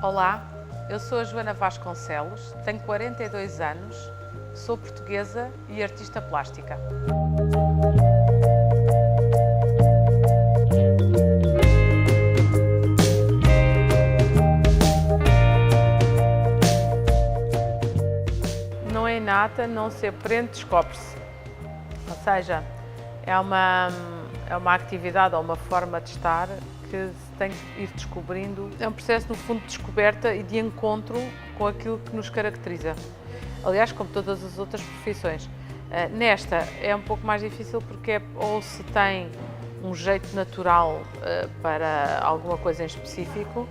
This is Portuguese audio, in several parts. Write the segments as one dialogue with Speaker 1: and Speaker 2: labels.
Speaker 1: Olá, eu sou a Joana Vasconcelos, tenho 42 anos, sou portuguesa e artista plástica. Não é inata, não se aprende, descobre-se. Ou seja, é uma atividade ou uma forma de estar que se tem que ir descobrindo. É um processo, no fundo, de descoberta e de encontro com aquilo que nos caracteriza. Aliás, como todas as outras profissões. Nesta é um pouco mais difícil porque ou se tem um jeito natural para alguma coisa em específico,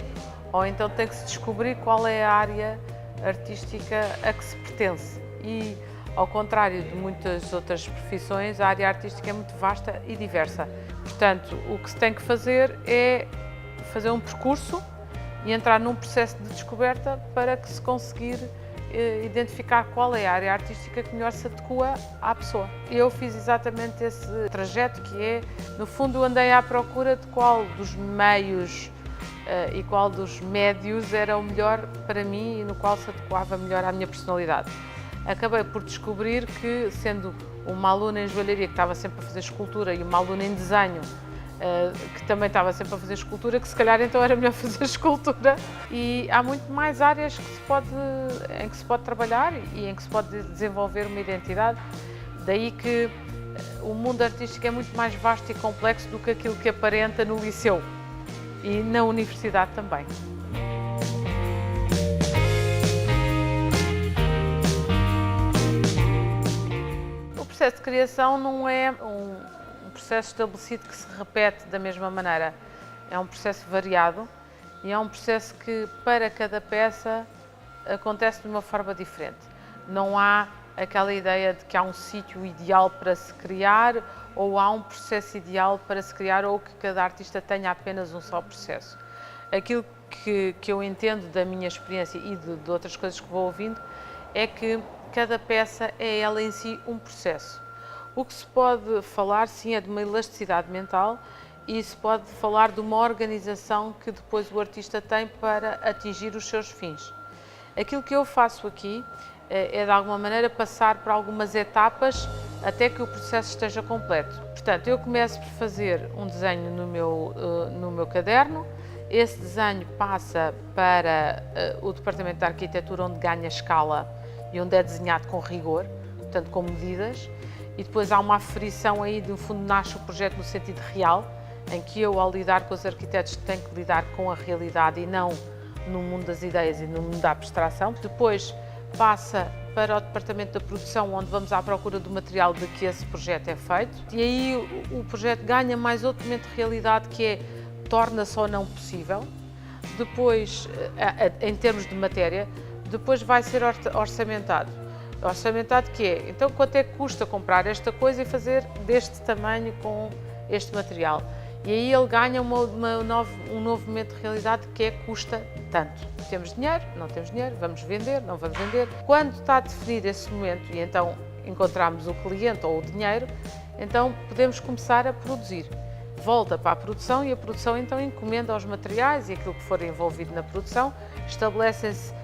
Speaker 1: ou então tem que se descobrir qual é a área artística a que se pertence. E, ao contrário de muitas outras profissões, a área artística é muito vasta e diversa. Portanto, o que se tem que fazer é fazer um percurso e entrar num processo de descoberta para que se conseguir identificar qual é a área artística que melhor se adequa à pessoa. Eu fiz exatamente esse trajeto que é, no fundo, andei à procura de qual dos meios e qual dos médios era o melhor para mim e no qual se adequava melhor à minha personalidade. Acabei por descobrir que, sendo uma aluna em joalharia que estava sempre a fazer escultura e uma aluna em desenho que também estava sempre a fazer escultura, que se calhar então era melhor fazer escultura. E há muito mais áreas em que se pode trabalhar e em que se pode desenvolver uma identidade. Daí que o mundo artístico é muito mais vasto e complexo do que aquilo que aparenta no liceu e na universidade também. O processo de criação não é um processo estabelecido que se repete da mesma maneira. É um processo variado e é um processo que, para cada peça, acontece de uma forma diferente. Não há aquela ideia de que há um sítio ideal para se criar ou há um processo ideal para se criar ou que cada artista tenha apenas um só processo. Aquilo que eu entendo da minha experiência e de outras coisas que vou ouvindo é que cada peça é ela em si um processo. O que se pode falar, sim, é de uma elasticidade mental e se pode falar de uma organização que depois o artista tem para atingir os seus fins. Aquilo que eu faço aqui é, de alguma maneira, passar por algumas etapas até que o processo esteja completo. Portanto, eu começo por fazer um desenho no meu caderno. Esse desenho passa para o Departamento de Arquitetura, onde ganha escala e onde é desenhado com rigor, portanto com medidas, e depois há uma aferição aí, de no fundo nasce o projeto no sentido real, em que eu, ao lidar com os arquitetos, tenho que lidar com a realidade e não no mundo das ideias e no mundo da abstração. Depois passa para o Departamento da Produção, onde vamos à procura do material de que esse projeto é feito, e aí o projeto ganha mais outro momento de realidade, que é torna-se ou não possível. Depois, em termos de matéria, depois vai ser orçamentado. Orçamentado que é, então quanto é que custa comprar esta coisa e fazer deste tamanho com este material? E aí ele ganha um novo momento de realidade, que é custa tanto. Temos dinheiro, não temos dinheiro, vamos vender, não vamos vender. Quando está a definir esse momento e então encontramos o cliente ou o dinheiro, então podemos começar a produzir. Volta para a produção e a produção então encomenda os materiais e aquilo que for envolvido na produção, estabelecem-se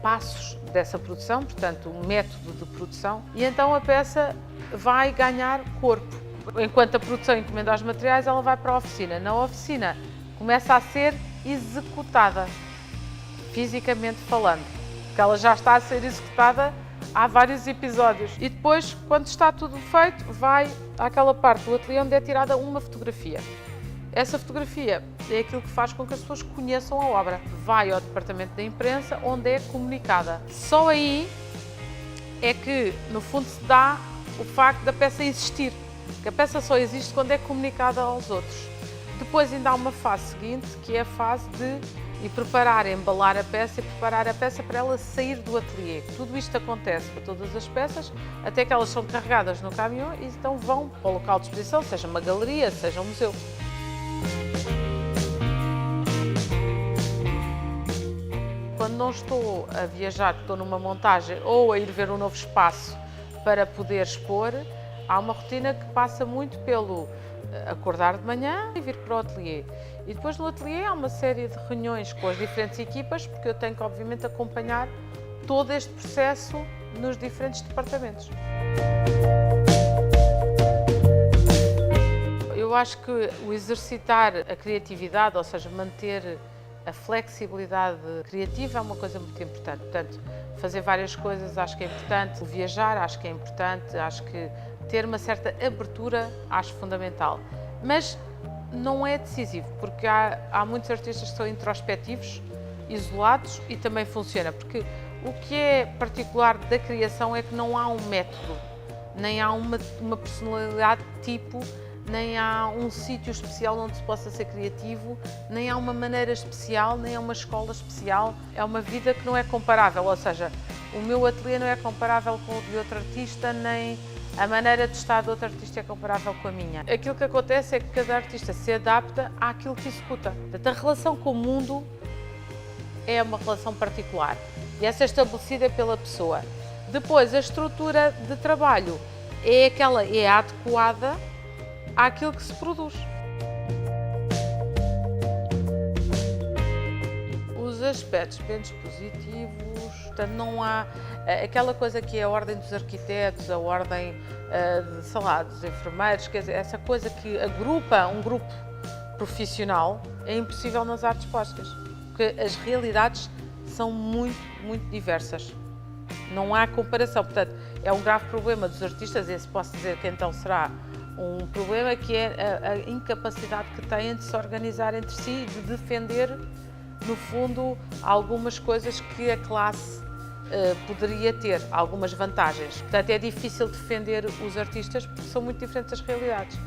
Speaker 1: passos dessa produção, portanto, um método de produção, e então a peça vai ganhar corpo. Enquanto a produção encomenda os materiais, ela vai para a oficina. Na oficina começa a ser executada, fisicamente falando, porque ela já está a ser executada há vários episódios. E depois, quando está tudo feito, vai àquela parte do ateliê onde é tirada uma fotografia. Essa fotografia é aquilo que faz com que as pessoas conheçam a obra. Vai ao departamento da imprensa, onde é comunicada. Só aí é que, no fundo, se dá o facto da peça existir. Que a peça só existe quando é comunicada aos outros. Depois ainda há uma fase seguinte, que é a fase de preparar, embalar a peça e preparar a peça para ela sair do ateliê. Tudo isto acontece para todas as peças, até que elas são carregadas no caminhão e então vão para o local de exposição, seja uma galeria, seja um museu. Quando não estou a viajar, estou numa montagem ou a ir ver um novo espaço para poder expor, há uma rotina que passa muito pelo acordar de manhã e vir para o ateliê. E depois no ateliê há uma série de reuniões com as diferentes equipas, porque eu tenho que, obviamente, acompanhar todo este processo nos diferentes departamentos. Eu acho que o exercitar a criatividade, ou seja, manter a flexibilidade criativa é uma coisa muito importante. Portanto, fazer várias coisas acho que é importante, viajar acho que é importante, acho que ter uma certa abertura acho fundamental. Mas não é decisivo, porque há muitos artistas que são introspectivos, isolados e também funciona, porque o que é particular da criação é que não há um método, nem há uma personalidade tipo, nem há um sítio especial onde se possa ser criativo, nem há uma maneira especial, nem há uma escola especial. É uma vida que não é comparável, ou seja, o meu ateliê não é comparável com o de outro artista, nem a maneira de estar de outro artista é comparável com a minha. Aquilo que acontece é que cada artista se adapta àquilo que executa. Portanto, a relação com o mundo é uma relação particular e essa é estabelecida pela pessoa. Depois, a estrutura de trabalho é adequada àquilo que se produz. Os aspectos menos positivos, portanto, não há aquela coisa que é a ordem dos arquitetos, a ordem, sei lá, dos enfermeiros, quer dizer, essa coisa que agrupa um grupo profissional é impossível nas artes plásticas, porque as realidades são muito, muito diversas. Não há comparação, portanto, é um grave problema dos artistas, esse posso dizer que então será um problema, que é a incapacidade que têm de se organizar entre si e de defender, no fundo, algumas coisas que a classe poderia ter, algumas vantagens. Portanto, é difícil defender os artistas porque são muito diferentes as realidades.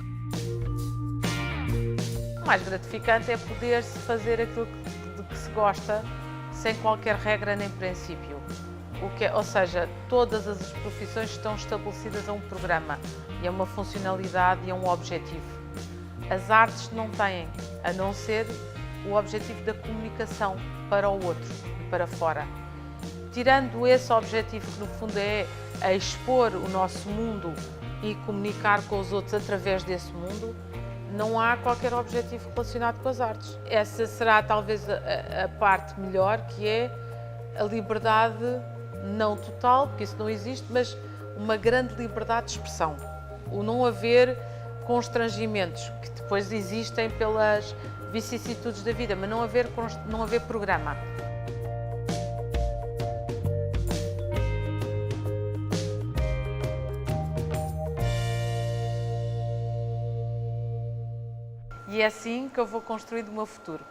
Speaker 1: O mais gratificante é poder-se fazer aquilo de que se gosta, sem qualquer regra nem princípio. Ou seja, todas as profissões estão estabelecidas a um programa e a uma funcionalidade e a um objetivo. As artes não têm, a não ser o objetivo da comunicação para o outro e para fora. Tirando esse objetivo, que no fundo é a expor o nosso mundo e comunicar com os outros através desse mundo, não há qualquer objetivo relacionado com as artes. Essa será talvez a parte melhor, que é a liberdade não total, porque isso não existe, mas uma grande liberdade de expressão. O não haver constrangimentos, que depois existem pelas vicissitudes da vida, mas não haver programa. E é assim que eu vou construindo o meu futuro.